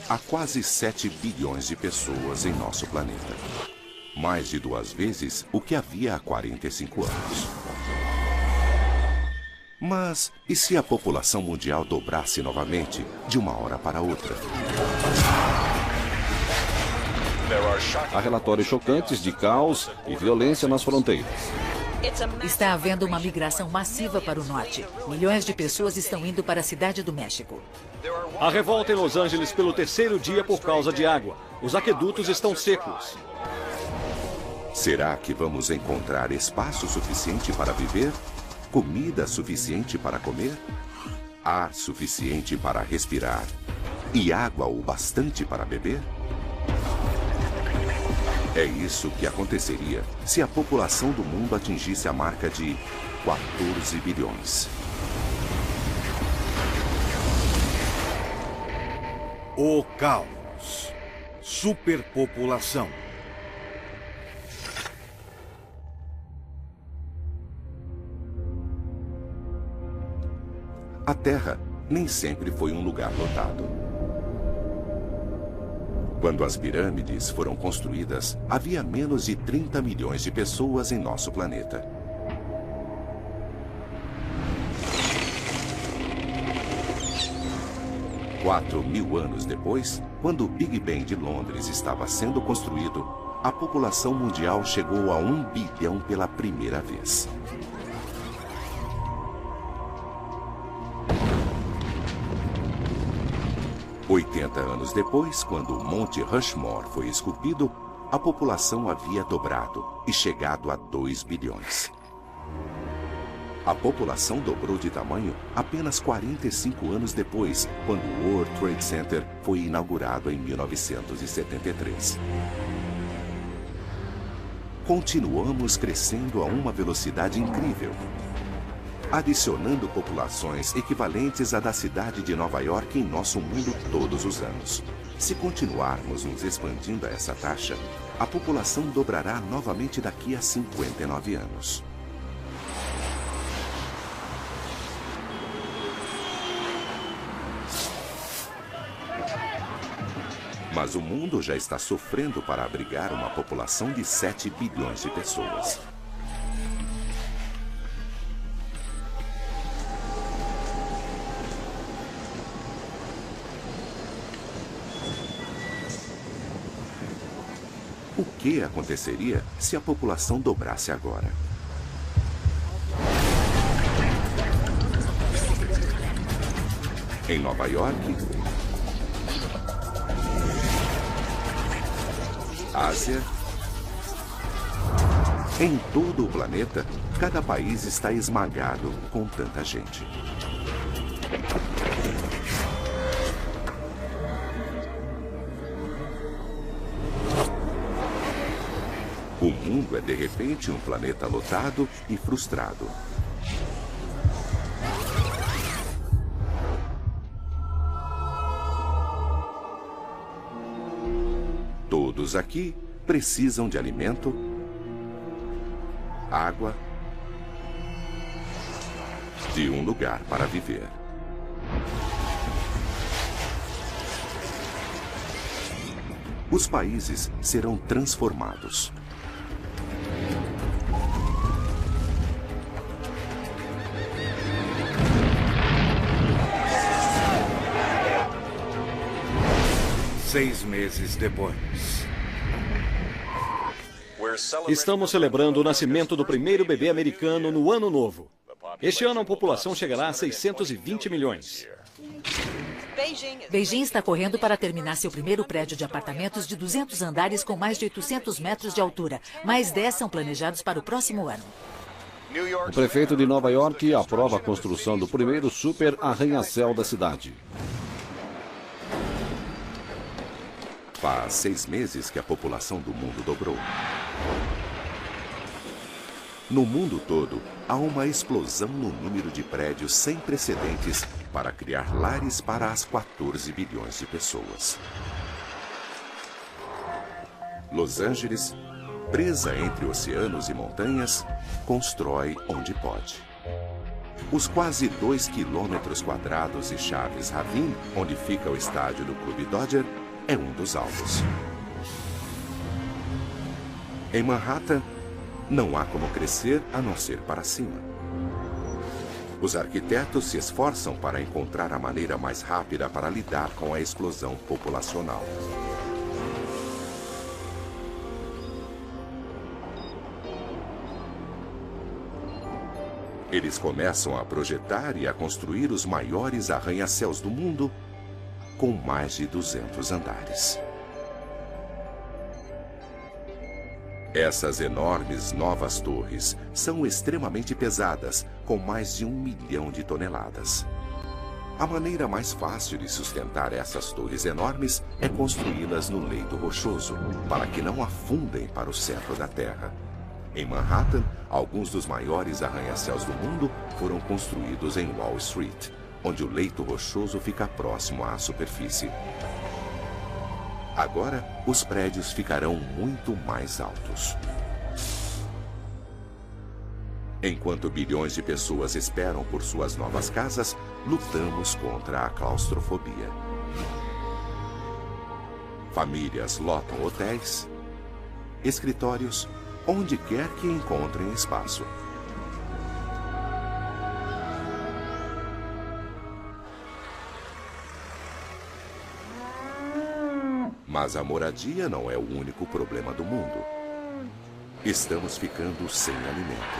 Há quase 7 bilhões de pessoas em nosso planeta. Mais de 2 vezes o que havia há 45 anos. Mas e se a população mundial dobrasse novamente de uma hora para outra? Há relatórios chocantes de caos e violência nas fronteiras. Está havendo uma migração massiva para o norte. Milhões de pessoas estão indo para a cidade do México. Há revolta em Los Angeles pelo 3º dia por causa de água. Os aquedutos estão secos. Será que vamos encontrar espaço suficiente para viver? Comida suficiente para comer? Ar suficiente para respirar? E água o bastante para beber? É isso que aconteceria se a população do mundo atingisse a marca de 14 bilhões. O caos. Superpopulação. A Terra nem sempre foi um lugar lotado. Quando as pirâmides foram construídas, havia menos de 30 milhões de pessoas em nosso planeta. Quatro 1000 anos depois, quando o Big Ben de Londres estava sendo construído, a população mundial chegou a 1 bilhão pela primeira vez. Oitenta anos depois, quando o Monte Rushmore foi esculpido, a população havia dobrado e chegado a 2 bilhões. A população dobrou de tamanho apenas 45 anos depois, quando o World Trade Center foi inaugurado em 1973. Continuamos crescendo a uma velocidade incrível, adicionando populações equivalentes à da cidade de Nova York em nosso mundo todos os anos. Se continuarmos nos expandindo a essa taxa, a população dobrará novamente daqui a 59 anos. Mas o mundo já está sofrendo para abrigar uma população de 7 bilhões de pessoas. O que aconteceria se a população dobrasse agora? Em Nova York, Ásia, em todo o planeta, cada país está esmagado com tanta gente. O mundo é de repente um planeta lotado e frustrado. Todos aqui precisam de alimento, água, de um lugar para viver. Os países serão transformados. Seis meses depois. Estamos celebrando o nascimento do primeiro bebê americano no Ano Novo. Este ano a população chegará a 620 milhões. Beijing está correndo para terminar seu primeiro prédio de apartamentos de 200 andares com mais de 800 metros de altura. Mais 10 são planejados para o próximo ano. O prefeito de Nova York aprova a construção do primeiro super arranha-céu da cidade. Faz 6 meses que a população do mundo dobrou. No mundo todo, há uma explosão no número de prédios sem precedentes para criar lares para as 14 bilhões de pessoas. Los Angeles, presa entre oceanos e montanhas, constrói onde pode. Os quase 2 quilômetros quadrados de Chaves Ravine, onde fica o estádio do Clube Dodger, é um dos alvos. Em Manhattan, não há como crescer a não ser para cima. Os arquitetos se esforçam para encontrar a maneira mais rápida para lidar com a explosão populacional. Eles começam a projetar e a construir os maiores arranha-céus do mundo, com mais de 200 andares. Essas enormes novas torres são extremamente pesadas, com mais de 1 milhão de toneladas. A maneira mais fácil de sustentar essas torres enormes é construí-las no leito rochoso, para que não afundem para o centro da Terra. Em Manhattan, alguns dos maiores arranha-céus do mundo foram construídos em Wall Street, onde o leito rochoso fica próximo à superfície. Agora, os prédios ficarão muito mais altos. Enquanto bilhões de pessoas esperam por suas novas casas, lutamos contra a claustrofobia. Famílias lotam hotéis, escritórios, onde quer que encontrem espaço. Mas a moradia não é o único problema do mundo. Estamos ficando sem alimento.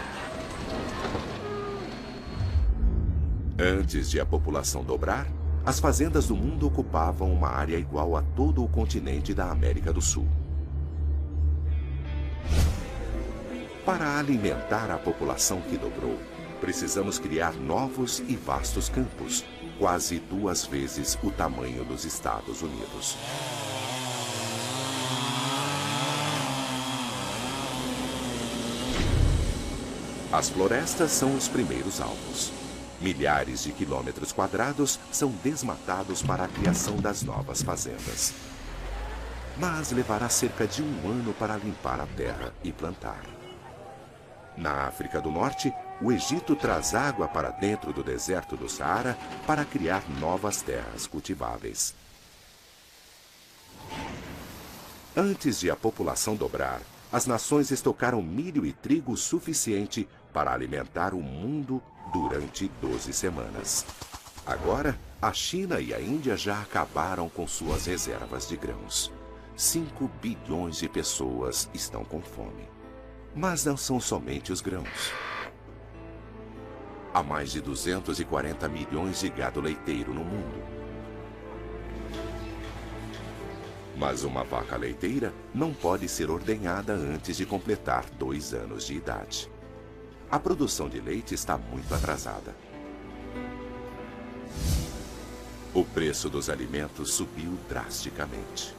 Antes de a população dobrar, as fazendas do mundo ocupavam uma área igual a todo o continente da América do Sul. Para alimentar a população que dobrou, precisamos criar novos e vastos campos, quase 2 vezes o tamanho dos Estados Unidos. As florestas são os primeiros alvos. Milhares de quilômetros quadrados são desmatados para a criação das novas fazendas. Mas levará cerca de 1 ano para limpar a terra e plantar. Na África do Norte, o Egito traz água para dentro do deserto do Saara para criar novas terras cultiváveis. Antes de a população dobrar, as nações estocaram milho e trigo suficiente para alimentar o mundo durante 12 semanas. Agora, a China e a Índia já acabaram com suas reservas de grãos. 5 bilhões de pessoas estão com fome. Mas não são somente os grãos. Há mais de 240 milhões de gado leiteiro no mundo. Mas uma vaca leiteira não pode ser ordenhada antes de completar 2 anos de idade. A produção de leite está muito atrasada. O preço dos alimentos subiu drasticamente.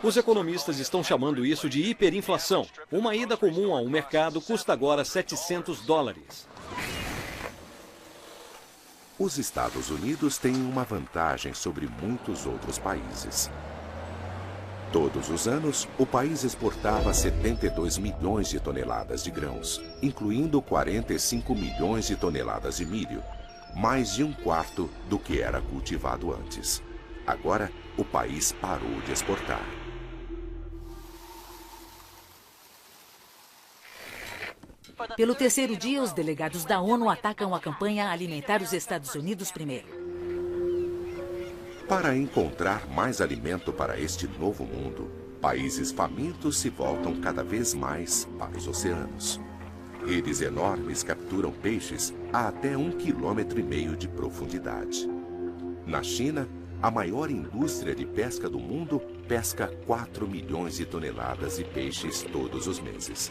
Os economistas estão chamando isso de hiperinflação. Uma ida comum a um mercado custa agora $700. Os Estados Unidos têm uma vantagem sobre muitos outros países. Todos os anos, o país exportava 72 milhões de toneladas de grãos, incluindo 45 milhões de toneladas de milho, mais de 1/4 do que era cultivado antes. Agora, o país parou de exportar. Pelo 3º dia, os delegados da ONU atacam a campanha Alimentar os Estados Unidos Primeiro. Para encontrar mais alimento para este novo mundo, países famintos se voltam cada vez mais para os oceanos. Redes enormes capturam peixes a até 1,5 km de profundidade. Na China, a maior indústria de pesca do mundo pesca 4 milhões de toneladas de peixes todos os meses.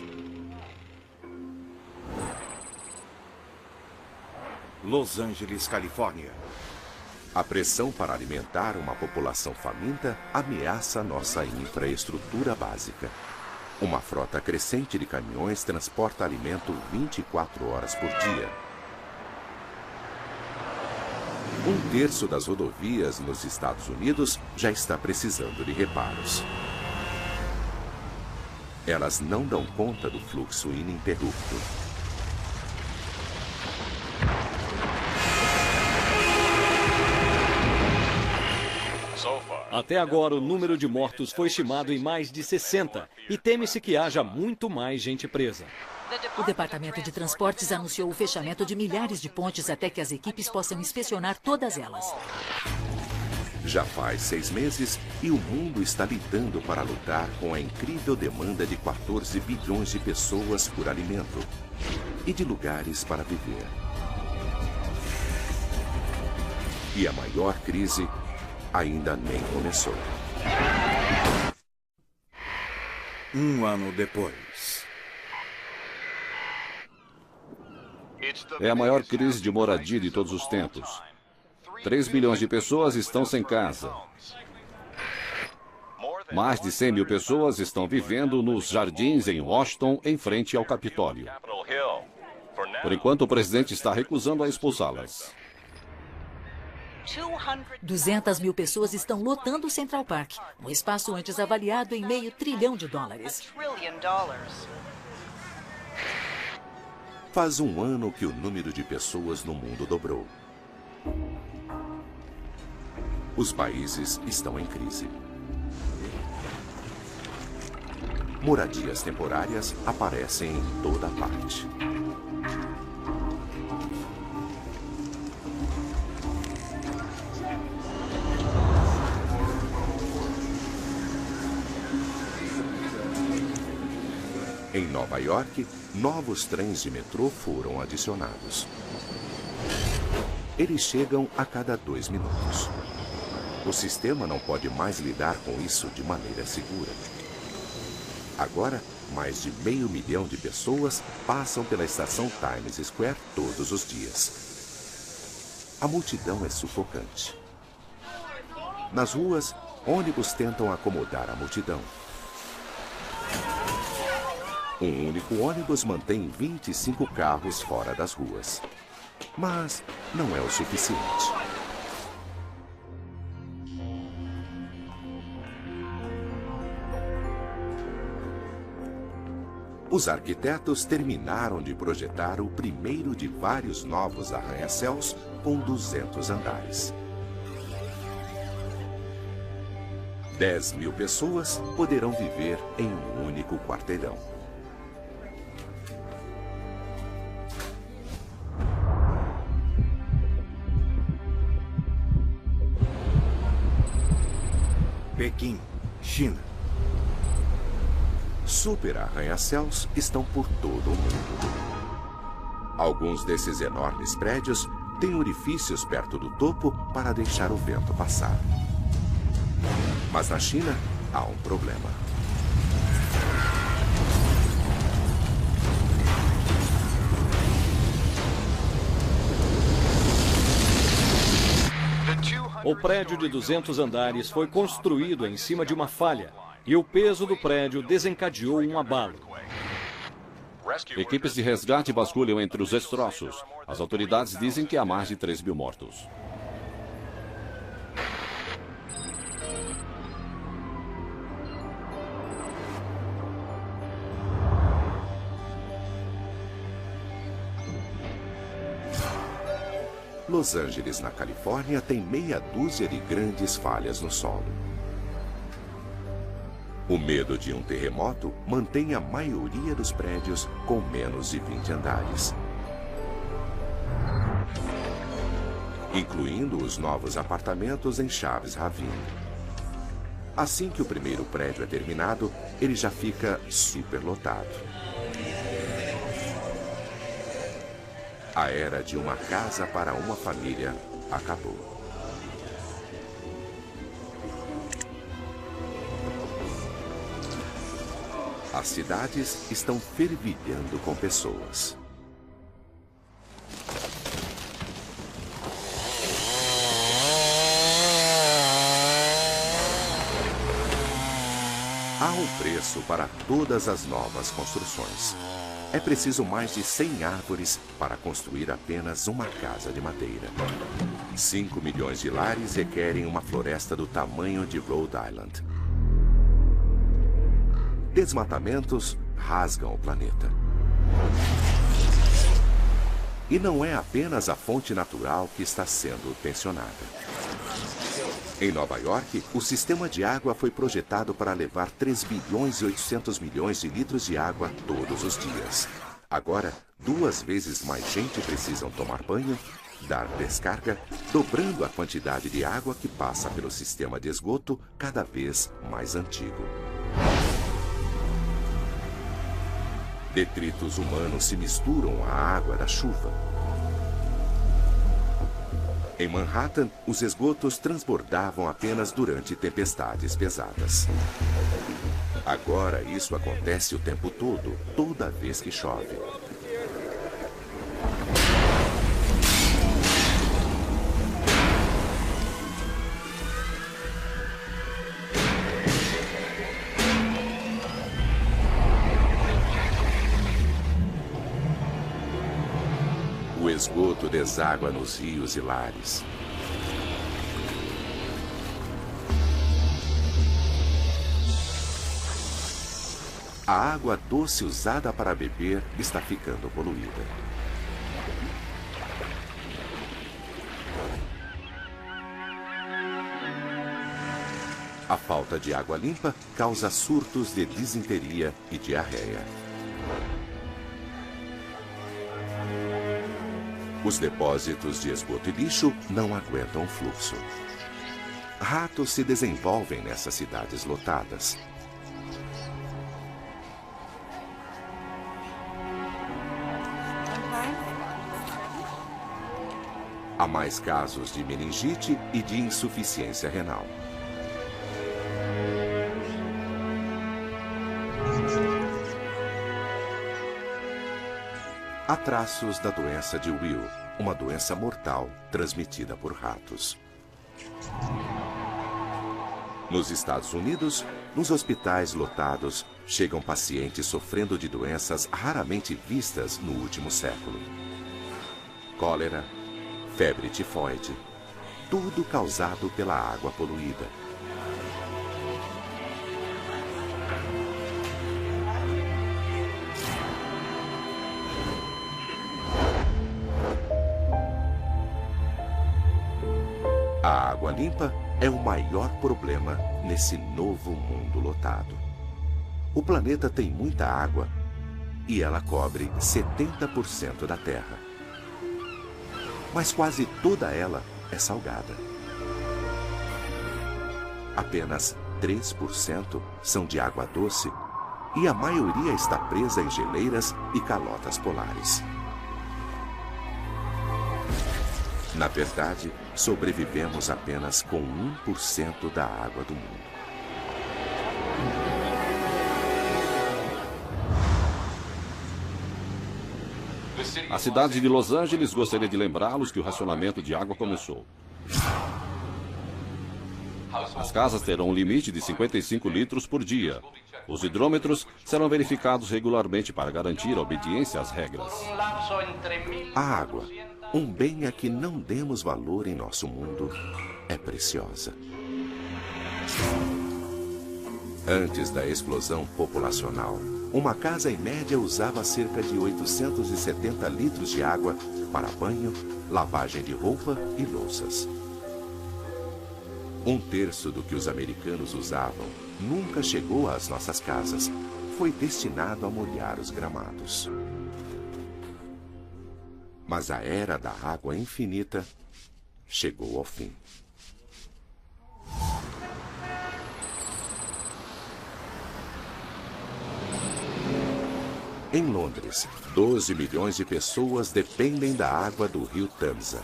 Los Angeles, Califórnia. A pressão para alimentar uma população faminta ameaça nossa infraestrutura básica. Uma frota crescente de caminhões transporta alimento 24 horas por dia. 1/3 das rodovias nos Estados Unidos já está precisando de reparos. Elas não dão conta do fluxo ininterrupto. Até agora, o número de mortos foi estimado em mais de 60 e teme-se que haja muito mais gente presa. O Departamento de Transportes anunciou o fechamento de milhares de pontes até que as equipes possam inspecionar todas elas. Já faz 6 meses e o mundo está lidando para lutar com a incrível demanda de 14 bilhões de pessoas por alimento e de lugares para viver. E a maior crise ainda nem começou. Um ano depois. É a maior crise de moradia de todos os tempos. 3 bilhões de pessoas estão sem casa. Mais de 100 mil pessoas estão vivendo nos jardins em Washington, em frente ao Capitólio. Por enquanto, o presidente está recusando a expulsá-las. 200 mil pessoas estão lotando o Central Park, um espaço antes avaliado em $500 bilhão. Faz um ano que o número de pessoas no mundo dobrou. Os países estão em crise. Moradias temporárias aparecem em toda parte. Em Nova York, novos trens de metrô foram adicionados. Eles chegam a cada 2 minutos. O sistema não pode mais lidar com isso de maneira segura. Agora, mais de 500 mil de pessoas passam pela estação Times Square todos os dias. A multidão é sufocante. Nas ruas, ônibus tentam acomodar a multidão. Um único ônibus mantém 25 carros fora das ruas. Mas não é o suficiente. Os arquitetos terminaram de projetar o primeiro de vários novos arranha-céus com 200 andares. 10 mil pessoas poderão viver em um único quarteirão. Pequim, China. Super arranha-céus estão por todo o mundo. Alguns desses enormes prédios têm orifícios perto do topo para deixar o vento passar. Mas na China há um problema. O prédio de 200 andares foi construído em cima de uma falha e o peso do prédio desencadeou um abalo. Equipes de resgate vasculham entre os destroços. As autoridades dizem que há mais de 3 mil mortos. Los Angeles, na Califórnia, tem meia dúzia de grandes falhas no solo. O medo de um terremoto mantém a maioria dos prédios com menos de 20 andares, incluindo os novos apartamentos em Chaves Ravine. Assim que o primeiro prédio é terminado, ele já fica superlotado. A era de uma casa para uma família acabou. As cidades estão fervilhando com pessoas. Há um preço para todas as novas construções. É preciso mais de 100 árvores para construir apenas uma casa de madeira. 5 milhões de lares requerem uma floresta do tamanho de Rhode Island. Desmatamentos rasgam o planeta. E não é apenas a fonte natural que está sendo tensionada. Em Nova York, o sistema de água foi projetado para levar 3 bilhões e 800 milhões de litros de água todos os dias. Agora, 2 vezes mais gente precisam tomar banho, dar descarga, dobrando a quantidade de água que passa pelo sistema de esgoto cada vez mais antigo. Detritos humanos se misturam à água da chuva. Em Manhattan, os esgotos transbordavam apenas durante tempestades pesadas. Agora isso acontece o tempo todo, toda vez que chove. O esgoto deságua nos rios e lares. A água doce usada para beber está ficando poluída. A falta de água limpa causa surtos de disenteria e diarreia. Os depósitos de esgoto e lixo não aguentam o fluxo. Ratos se desenvolvem nessas cidades lotadas. Há mais casos de meningite e de insuficiência renal. Há traços da doença de Will, uma doença mortal transmitida por ratos. Nos Estados Unidos, nos hospitais lotados, chegam pacientes sofrendo de doenças raramente vistas no último século. Cólera, febre tifoide, tudo causado pela água poluída. A água limpa é o maior problema nesse novo mundo lotado. O planeta tem muita água e ela cobre 70% da Terra. Mas quase toda ela é salgada. Apenas 3% são de água doce e a maioria está presa em geleiras e calotas polares. Na verdade, sobrevivemos apenas com 1% da água do mundo. A cidade de Los Angeles gostaria de lembrá-los que o racionamento de água começou. As casas terão um limite de 55 litros por dia. Os hidrômetros serão verificados regularmente para garantir a obediência às regras. A água, um bem a que não demos valor em nosso mundo, é preciosa. Antes da explosão populacional, uma casa em média usava cerca de 870 litros de água para banho, lavagem de roupa e louças. 1/3 do que os americanos usavam nunca chegou às nossas casas. Foi destinado a molhar os gramados. Mas a era da água infinita chegou ao fim. Em Londres, 12 milhões de pessoas dependem da água do rio Tamsa.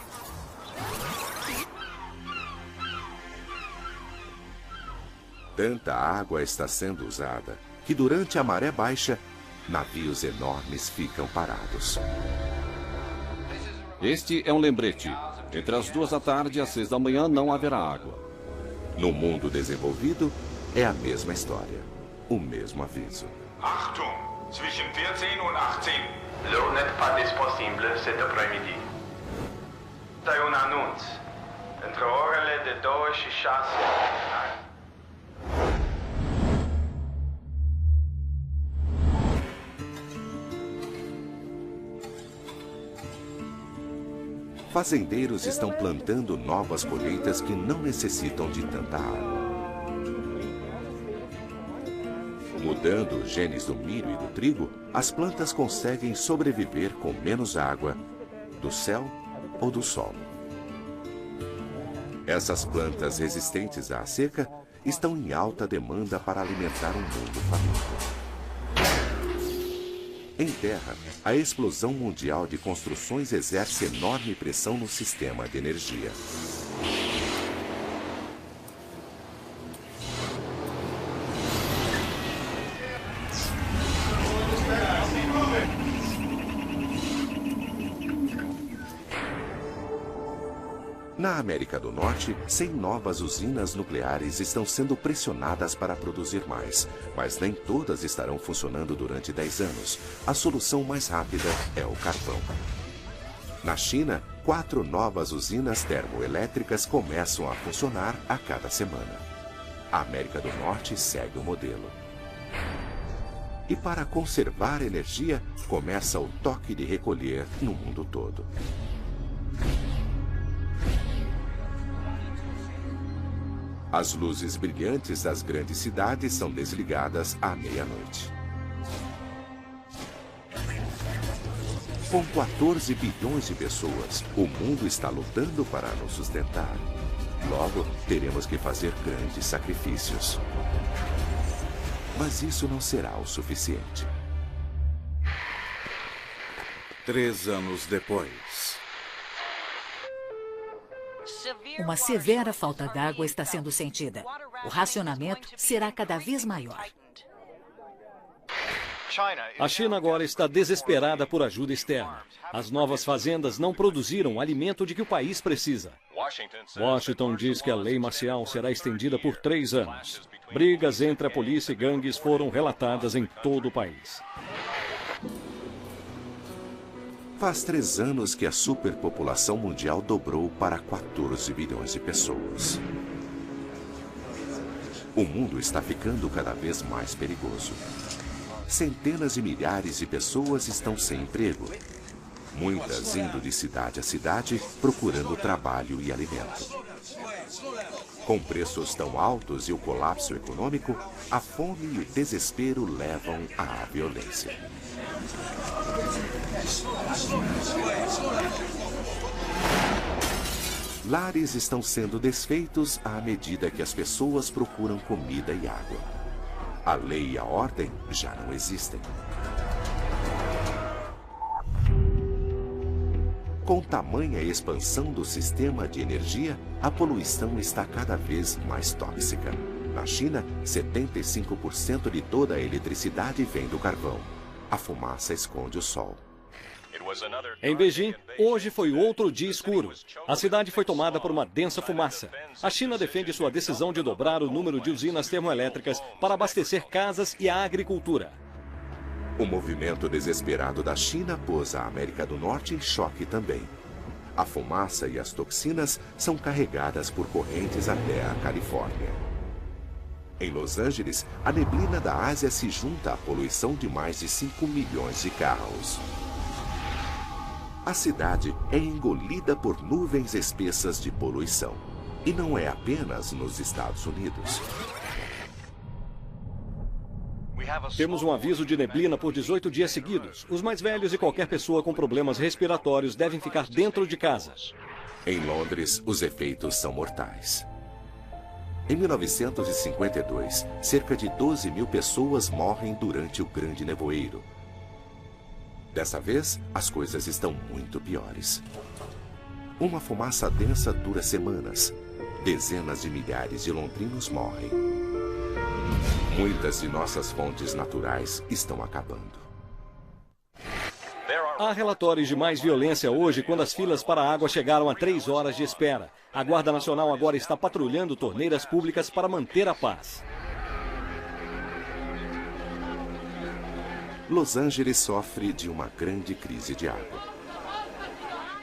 Tanta água está sendo usada que durante a maré baixa, navios enormes ficam parados. Este é um lembrete. Entre as 2 da tarde e as 6 da manhã não haverá água. No mundo desenvolvido, é a mesma história, o mesmo aviso. Achtung! Zwischen 14 und 18. L'eau n'est pas disponible cet après-midi. C'est un annonce. Entre orele de 2 și 6. Fazendeiros estão plantando novas colheitas que não necessitam de tanta água. Mudando os genes do milho e do trigo, as plantas conseguem sobreviver com menos água, do céu ou do solo. Essas plantas resistentes à seca estão em alta demanda para alimentar um mundo faminto. Em terra, a explosão mundial de construções exerce enorme pressão no sistema de energia. Na América do Norte, 100 novas usinas nucleares estão sendo pressionadas para produzir mais, mas nem todas estarão funcionando durante 10 anos. A solução mais rápida é o carvão. Na China, 4 novas usinas termoelétricas começam a funcionar a cada semana. A América do Norte segue o modelo. E para conservar energia, começa o toque de recolher no mundo todo. As luzes brilhantes das grandes cidades são desligadas à meia-noite. Com 14 bilhões de pessoas, o mundo está lutando para nos sustentar. Logo, teremos que fazer grandes sacrifícios. Mas isso não será o suficiente. 3 anos depois. Uma severa falta d'água está sendo sentida. O racionamento será cada vez maior. A China agora está desesperada por ajuda externa. As novas fazendas não produziram o alimento de que o país precisa. Washington diz que a lei marcial será estendida por 3 anos. Brigas entre a polícia e gangues foram relatadas em todo o país. Faz 3 anos que a superpopulação mundial dobrou para 14 bilhões de pessoas. O mundo está ficando cada vez mais perigoso. Centenas de milhares de pessoas estão sem emprego. Muitas indo de cidade a cidade procurando trabalho e alimento. Com preços tão altos e o colapso econômico, a fome e o desespero levam à violência. Lares estão sendo desfeitos à medida que as pessoas procuram comida e água. A lei e a ordem já não existem. Com tamanha expansão do sistema de energia, a poluição está cada vez mais tóxica. Na China, 75% de toda a eletricidade vem do carvão. A fumaça esconde o sol. Em Beijing, hoje foi outro dia escuro. A cidade foi tomada por uma densa fumaça. A China defende sua decisão de dobrar o número de usinas termoelétricas para abastecer casas e a agricultura. O movimento desesperado da China pôs a América do Norte em choque também. A fumaça e as toxinas são carregadas por correntes até a Califórnia. Em Los Angeles, a neblina da Ásia se junta à poluição de mais de 5 milhões de carros. A cidade é engolida por nuvens espessas de poluição. E não é apenas nos Estados Unidos. Temos um aviso de neblina por 18 dias seguidos. Os mais velhos e qualquer pessoa com problemas respiratórios devem ficar dentro de casa. Em Londres, os efeitos são mortais. Em 1952, cerca de 12 mil pessoas morrem durante o Grande Nevoeiro. Dessa vez, as coisas estão muito piores. Uma fumaça densa dura semanas. Dezenas de milhares de londrinos morrem. Muitas de nossas fontes naturais estão acabando. Há relatórios de mais violência hoje quando as filas para a água chegaram a 3 horas de espera. A Guarda Nacional agora está patrulhando torneiras públicas para manter a paz. Los Angeles sofre de uma grande crise de água.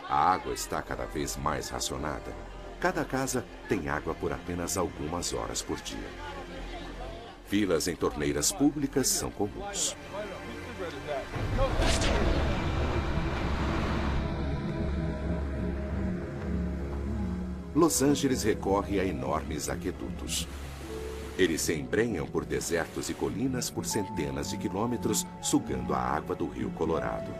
A água está cada vez mais racionada. Cada casa tem água por apenas algumas horas por dia. Filas em torneiras públicas são comuns. Los Angeles recorre a enormes aquedutos. Eles se embrenham por desertos e colinas por centenas de quilômetros, sugando a água do rio Colorado.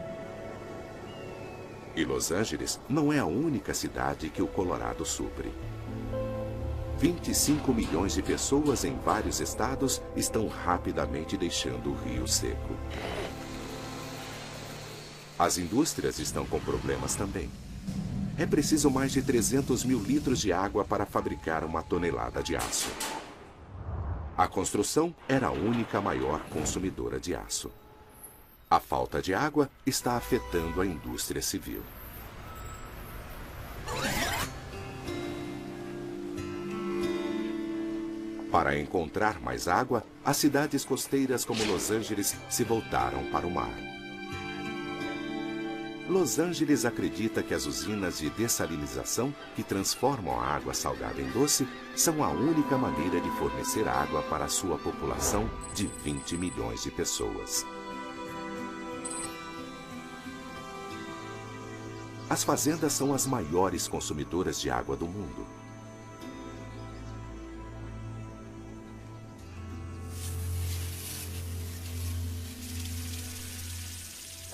E Los Angeles não é a única cidade que o Colorado supre. 25 milhões de pessoas em vários estados estão rapidamente deixando o rio seco. As indústrias estão com problemas também. É preciso mais de 300 mil litros de água para fabricar uma tonelada de aço. A construção era a única maior consumidora de aço. A falta de água está afetando a indústria civil. Para encontrar mais água, as cidades costeiras como Los Angeles se voltaram para o mar. Los Angeles acredita que as usinas de dessalinização, que transformam a água salgada em doce, são a única maneira de fornecer água para a sua população de 20 milhões de pessoas. As fazendas são as maiores consumidoras de água do mundo.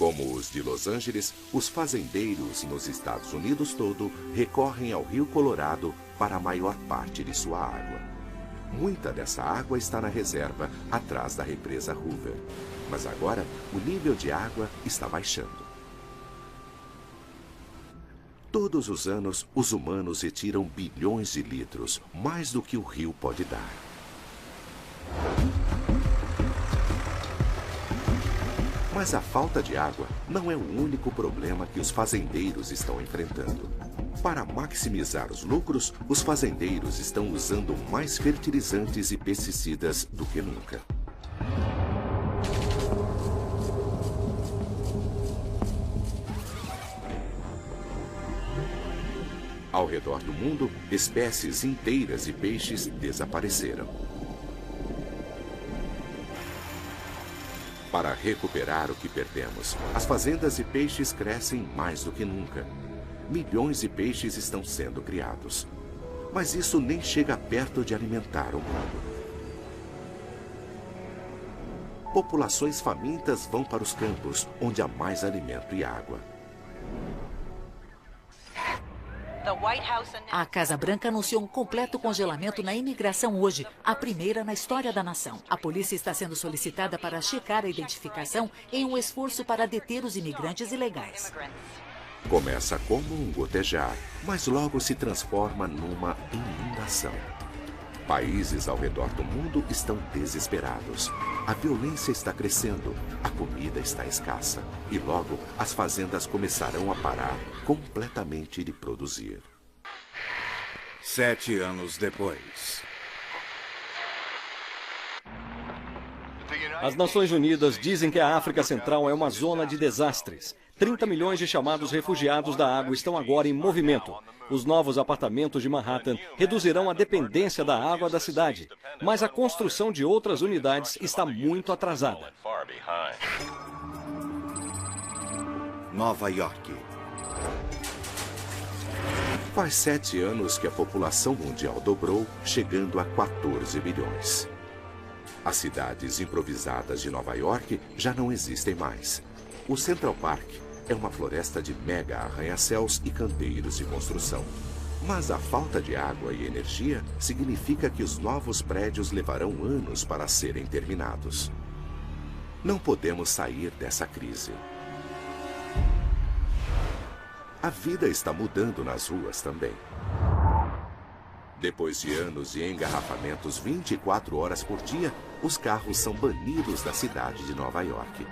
Como os de Los Angeles, os fazendeiros nos Estados Unidos todo recorrem ao rio Colorado para a maior parte de sua água. Muita dessa água está na reserva, atrás da represa Hoover. Mas agora, o nível de água está baixando. Todos os anos, os humanos retiram bilhões de litros, mais do que o rio pode dar. Mas a falta de água não é o único problema que os fazendeiros estão enfrentando. Para maximizar os lucros, os fazendeiros estão usando mais fertilizantes e pesticidas do que nunca. Ao redor do mundo, espécies inteiras de peixes desapareceram. Para recuperar o que perdemos, as fazendas de peixes crescem mais do que nunca. Milhões de peixes estão sendo criados. Mas isso nem chega perto de alimentar o mundo. Populações famintas vão para os campos, onde há mais alimento e água. A Casa Branca anunciou um completo congelamento na imigração hoje, a primeira na história da nação. A polícia está sendo solicitada para checar a identificação em um esforço para deter os imigrantes ilegais. Começa como um gotejar, mas logo se transforma numa inundação. Países ao redor do mundo estão desesperados. A violência está crescendo, a comida está escassa e logo as fazendas começarão a parar completamente de produzir. 7 anos depois. As Nações Unidas dizem que a África Central é uma zona de desastres. 30 milhões de chamados refugiados da água estão agora em movimento. Os novos apartamentos de Manhattan reduzirão a dependência da água da cidade, mas a construção de outras unidades está muito atrasada. Nova York. Faz 7 anos que a população mundial dobrou, chegando a 14 bilhões. As cidades improvisadas de Nova York já não existem mais. O Central Park é uma floresta de mega arranha-céus e canteiros de construção. Mas a falta de água e energia significa que os novos prédios levarão anos para serem terminados. Não podemos sair dessa crise. A vida está mudando nas ruas também. Depois de anos de engarrafamentos 24 horas por dia, os carros são banidos da cidade de Nova York.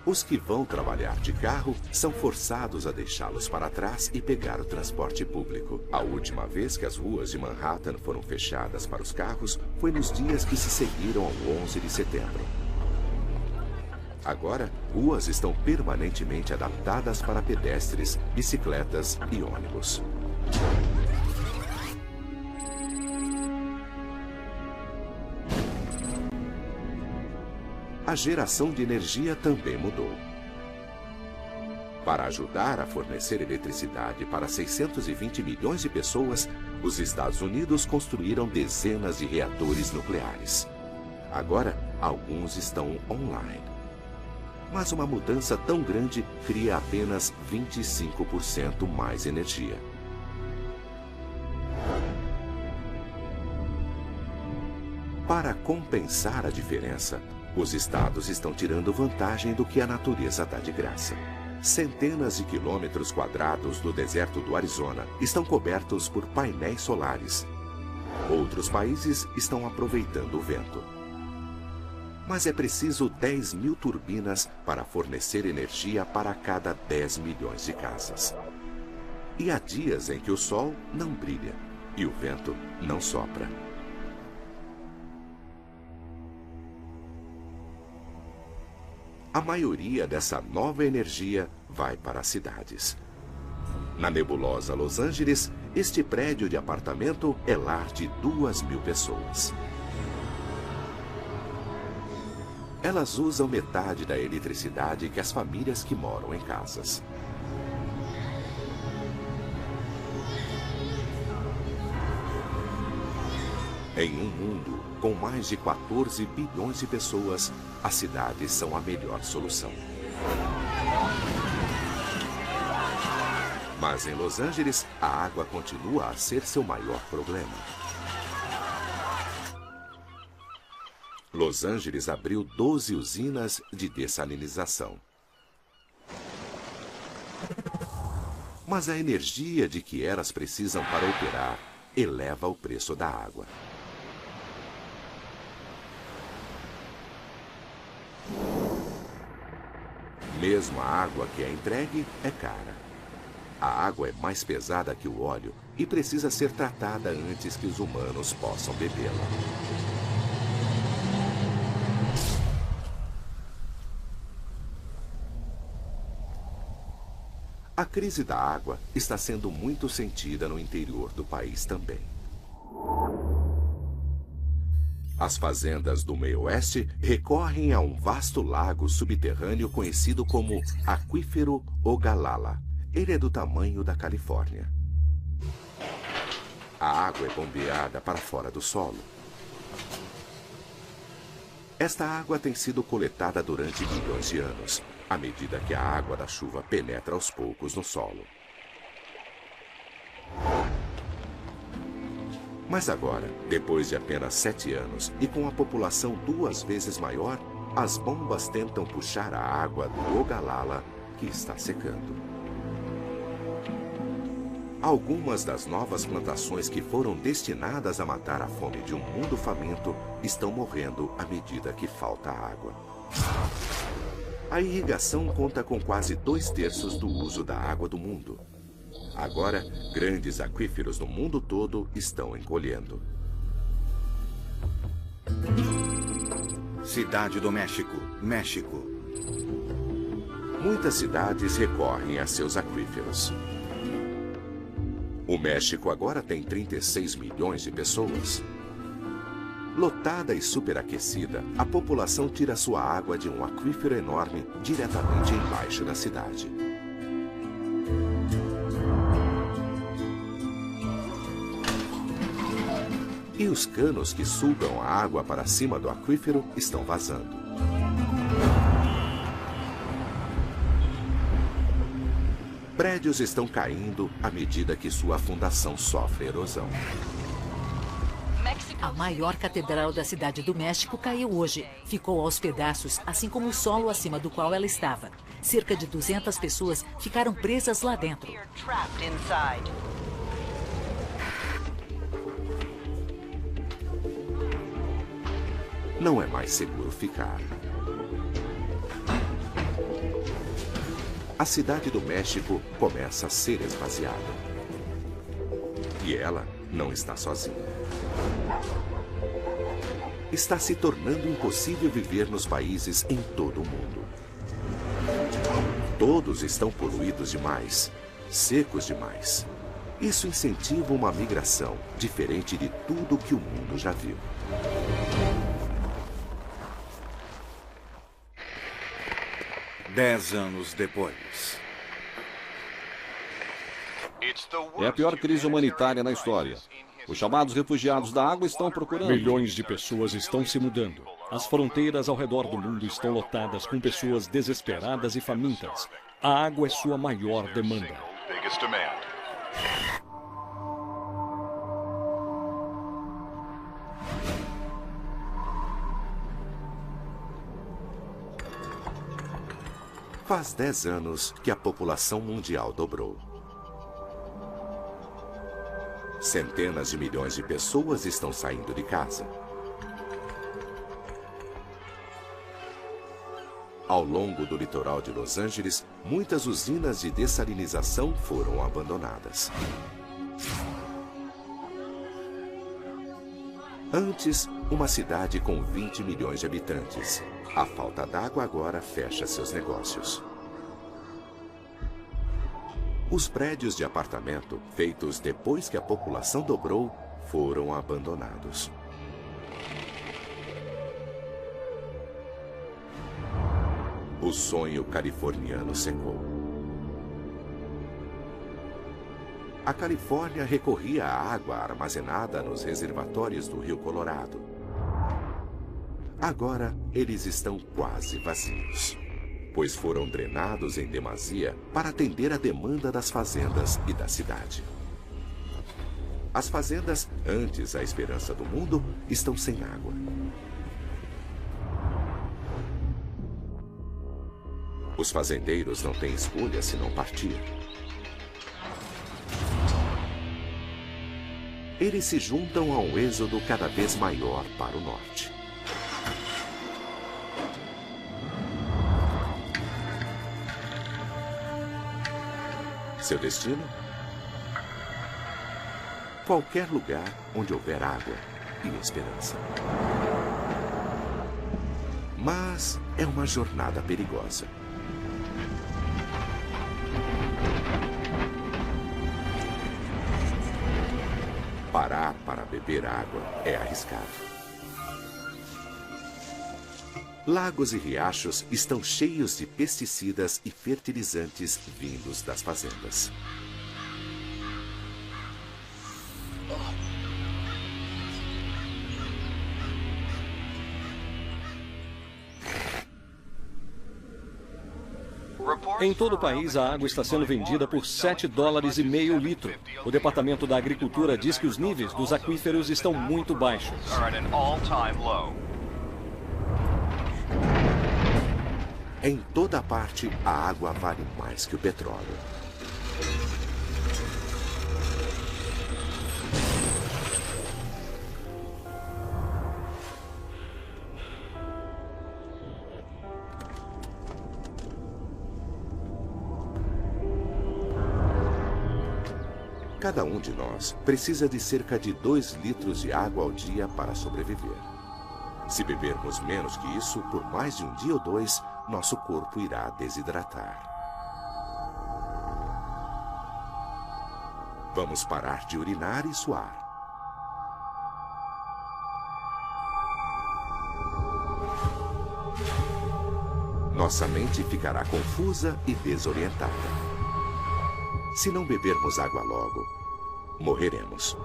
Os que vão trabalhar de carro são forçados a deixá-los para trás e pegar o transporte público. A última vez que as ruas de Manhattan foram fechadas para os carros foi nos dias que se seguiram ao 11 de setembro. Agora, ruas estão permanentemente adaptadas para pedestres, bicicletas e ônibus. A a geração de energia também mudou. Para ajudar a fornecer eletricidade para 620 milhões de pessoas, os Estados Unidos construíram dezenas de reatores nucleares. Agora, alguns estão online. Mas uma mudança tão grande cria apenas 25% mais energia. Para compensar a diferença, os estados estão tirando vantagem do que a natureza dá de graça. Centenas de quilômetros quadrados do deserto do Arizona estão cobertos por painéis solares. Outros países estão aproveitando o vento. Mas é preciso 10 mil turbinas para fornecer energia para cada 10 milhões de casas. E há dias em que o sol não brilha e o vento não sopra. A maioria dessa nova energia vai para as cidades. Na nebulosa Los Angeles, este prédio de apartamento é lar de 2.000 pessoas. Elas usam metade da eletricidade que as famílias que moram em casas. Em um mundo com mais de 14 bilhões de pessoas, as cidades são a melhor solução. Mas em Los Angeles, a água continua a ser seu maior problema. Los Angeles abriu 12 usinas de dessalinização. Mas a energia de que elas precisam para operar eleva o preço da água. Mesmo a água que é entregue é cara. A água é mais pesada que o óleo e precisa ser tratada antes que os humanos possam bebê-la. A crise da água está sendo muito sentida no interior do país também. As fazendas do meio-oeste recorrem a um vasto lago subterrâneo conhecido como Aquífero Ogallala. Ele é do tamanho da Califórnia. A água é bombeada para fora do solo. Esta água tem sido coletada durante milhões de anos, à medida que a água da chuva penetra aos poucos no solo. Mas agora, depois de apenas 7 anos e com a população 2 vezes maior, as bombas tentam puxar a água do Ogallala, que está secando. Algumas das novas plantações que foram destinadas a matar a fome de um mundo faminto estão morrendo à medida que falta água. A irrigação conta com quase 2/3 do uso da água do mundo. Agora, grandes aquíferos no mundo todo estão encolhendo. Cidade do México, México. Muitas cidades recorrem a seus aquíferos. O México agora tem 36 milhões de pessoas. Lotada e superaquecida, a população tira sua água de um aquífero enorme diretamente embaixo da cidade. E os canos que sugam a água para cima do aquífero estão vazando. Prédios estão caindo à medida que sua fundação sofre erosão. A maior catedral da cidade do México caiu hoje. Ficou aos pedaços, assim como o solo acima do qual ela estava. Cerca de 200 pessoas ficaram presas lá dentro. Não é mais seguro ficar. A cidade do México começa a ser esvaziada. E ela não está sozinha. Está se tornando impossível viver nos países em todo o mundo. Todos estão poluídos demais, secos demais. Isso incentiva uma migração diferente de tudo que o mundo já viu. 10 anos depois. É a pior crise humanitária na história. Os chamados refugiados da água estão procurando. Milhões de pessoas estão se mudando. As fronteiras ao redor do mundo estão lotadas com pessoas desesperadas e famintas. A água é sua maior demanda. Faz 10 anos que a população mundial dobrou. Centenas de milhões de pessoas estão saindo de casa. Ao longo do litoral de Los Angeles, muitas usinas de dessalinização foram abandonadas. Antes, uma cidade com 20 milhões de habitantes. A falta d'água agora fecha seus negócios. Os prédios de apartamento, feitos depois que a população dobrou, foram abandonados. O sonho californiano secou. A Califórnia recorria à água armazenada nos reservatórios do Rio Colorado. Agora, eles estão quase vazios, pois foram drenados em demasia para atender a demanda das fazendas e da cidade. As fazendas, antes a esperança do mundo, estão sem água. Os fazendeiros não têm escolha senão partir. Eles se juntam a um êxodo cada vez maior para o norte. Seu destino? Qualquer lugar onde houver água e esperança. Mas é uma jornada perigosa. Parar para beber água é arriscado. Lagos e riachos estão cheios de pesticidas e fertilizantes vindos das fazendas. Em todo o país, a água está sendo vendida por $7,50 o litro. O Departamento da Agricultura diz que os níveis dos aquíferos estão muito baixos. Em toda parte, a água vale mais que o petróleo. Cada um de nós precisa de cerca de 2 litros de água ao dia para sobreviver. Se bebermos menos que isso por mais de um dia ou 2, nosso corpo irá desidratar. Vamos parar de urinar e suar. Nossa mente ficará confusa e desorientada. Se não bebermos água logo, morreremos.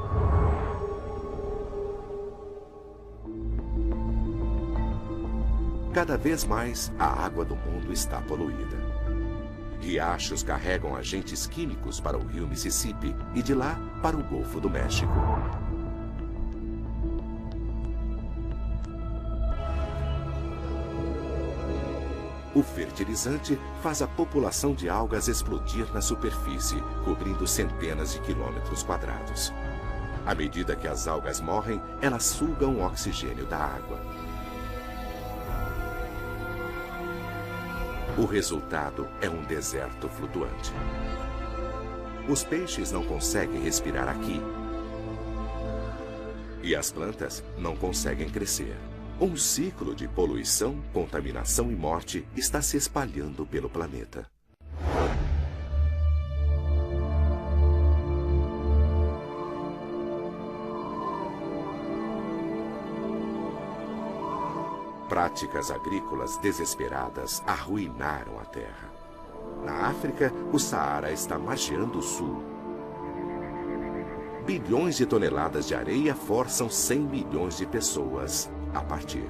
Cada vez mais, a água do mundo está poluída. Riachos carregam agentes químicos para o rio Mississippi e de lá para o Golfo do México. O fertilizante faz a população de algas explodir na superfície, cobrindo centenas de quilômetros quadrados. À medida que as algas morrem, elas sugam o oxigênio da água. O resultado é um deserto flutuante. Os peixes não conseguem respirar aqui. E as plantas não conseguem crescer. Um ciclo de poluição, contaminação e morte está se espalhando pelo planeta. práticas agrícolas desesperadas arruinaram a terra. Na África, o Saara está margeando o sul. Bilhões de toneladas de areia forçam 100 milhões de pessoas a partir.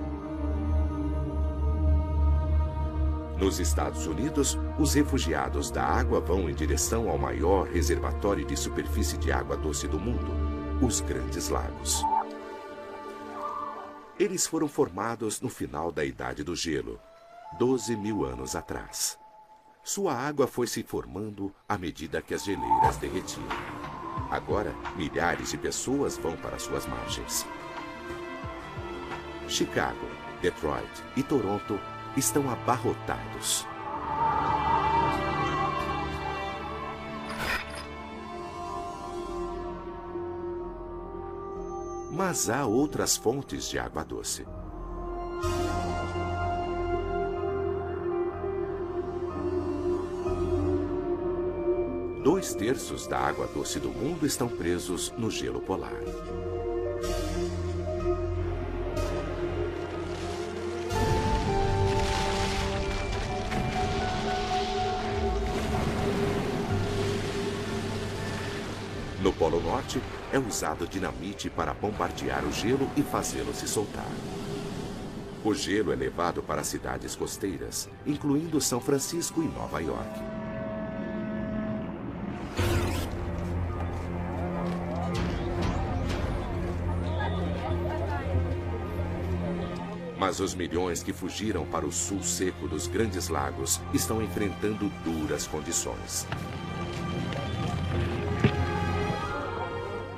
Nos Estados Unidos, os refugiados da água vão em direção ao maior reservatório de superfície de água doce do mundo, os Grandes Lagos. Eles foram formados no final da Idade do Gelo, 12 mil anos atrás. Sua água foi se formando à medida que as geleiras derretiam. Agora, milhares de pessoas vão para suas margens. Chicago, Detroit e Toronto estão abarrotados. Mas há outras fontes de água doce. Dois terços da água doce do mundo estão presos no gelo polar. No Polo Norte, é usado dinamite para bombardear o gelo e fazê-lo se soltar. O gelo é levado para cidades costeiras, incluindo São Francisco e Nova York. Mas os milhões que fugiram para o sul seco dos Grandes Lagos estão enfrentando duras condições.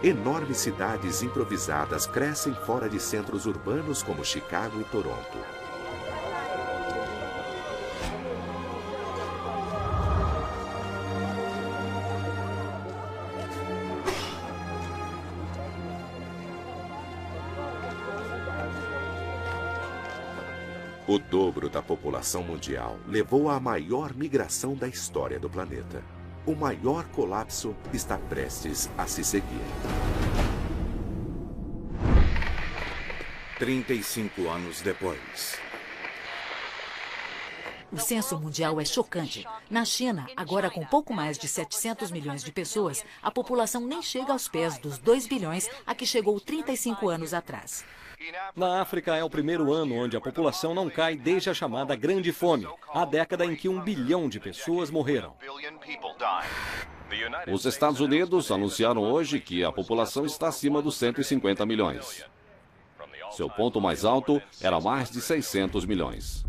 Enormes cidades improvisadas crescem fora de centros urbanos como Chicago e Toronto. O dobro da população mundial levou à maior migração da história do planeta. O maior colapso está prestes a se seguir. 35 anos depois. O censo mundial é chocante. Na China, agora com pouco mais de 700 milhões de pessoas, a população nem chega aos pés dos 2 bilhões a que chegou 35 anos atrás. Na África é o primeiro ano onde a população não cai desde a chamada Grande Fome, a década em que 1 bilhão de pessoas morreram. Os Estados Unidos anunciaram hoje que a população está acima dos 150 milhões. Seu ponto mais alto era mais de 600 milhões.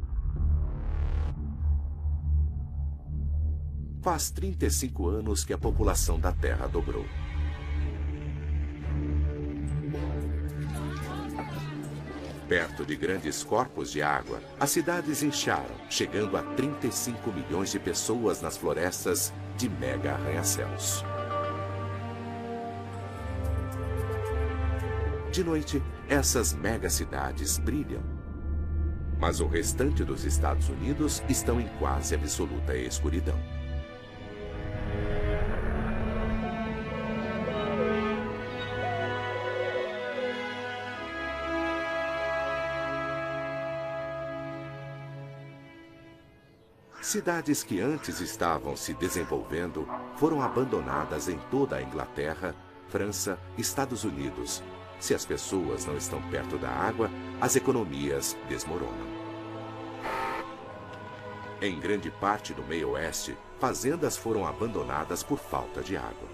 Faz 35 anos que a população da Terra dobrou. Perto de grandes corpos de água, as cidades incharam, chegando a 35 milhões de pessoas nas florestas de mega arranha-céus. De noite, essas megacidades brilham. Mas o restante dos Estados Unidos estão em quase absoluta escuridão. Cidades que antes estavam se desenvolvendo foram abandonadas em toda a Inglaterra, França, Estados Unidos. Se as pessoas não estão perto da água, as economias desmoronam. Em grande parte do meio-oeste, fazendas foram abandonadas por falta de água.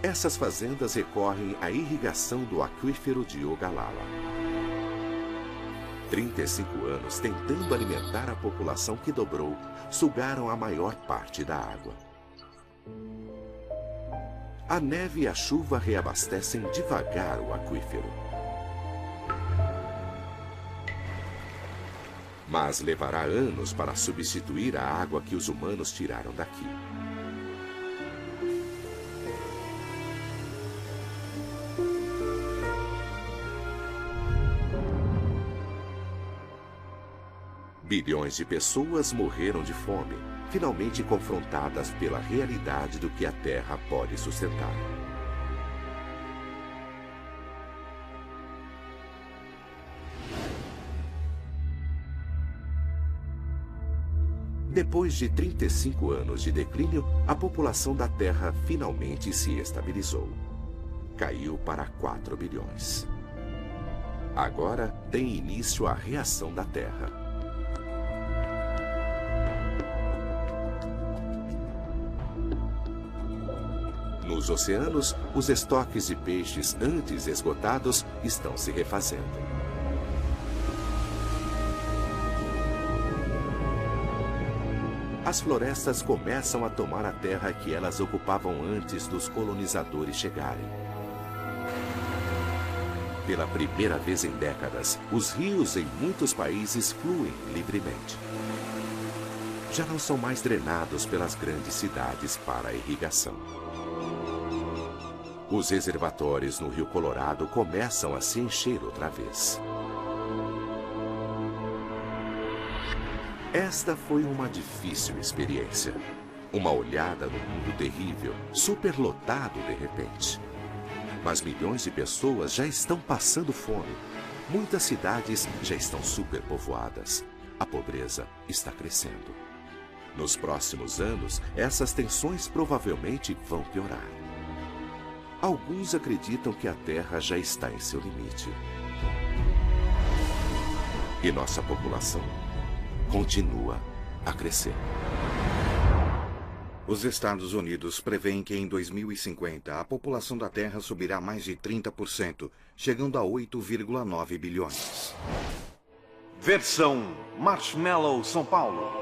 Essas fazendas recorrem à irrigação do aquífero de Ogallala. 35 anos tentando alimentar a população que dobrou, sugaram a maior parte da água. A neve e a chuva reabastecem devagar o aquífero. Mas levará anos para substituir a água que os humanos tiraram daqui. Bilhões de pessoas morreram de fome, finalmente confrontadas pela realidade do que a Terra pode sustentar. Depois de 35 anos de declínio, a população da Terra finalmente se estabilizou. Caiu para 4 bilhões. Agora tem início a reação da Terra. Nos oceanos, os estoques de peixes antes esgotados estão se refazendo. As florestas começam a tomar a terra que elas ocupavam antes dos colonizadores chegarem. Pela primeira vez em décadas, os rios em muitos países fluem livremente. Já não são mais drenados pelas grandes cidades para a irrigação. Os reservatórios no Rio Colorado começam a se encher outra vez. Esta foi uma difícil experiência. Uma olhada no mundo terrível, superlotado de repente. Mas milhões de pessoas já estão passando fome. Muitas cidades já estão superpovoadas. A pobreza está crescendo. Nos próximos anos, essas tensões provavelmente vão piorar. Alguns acreditam que a Terra já está em seu limite. E nossa população continua a crescer. Os Estados Unidos prevêem que em 2050 a população da Terra subirá mais de 30%, chegando a 8,9 bilhões. Versão Marshmallow São Paulo.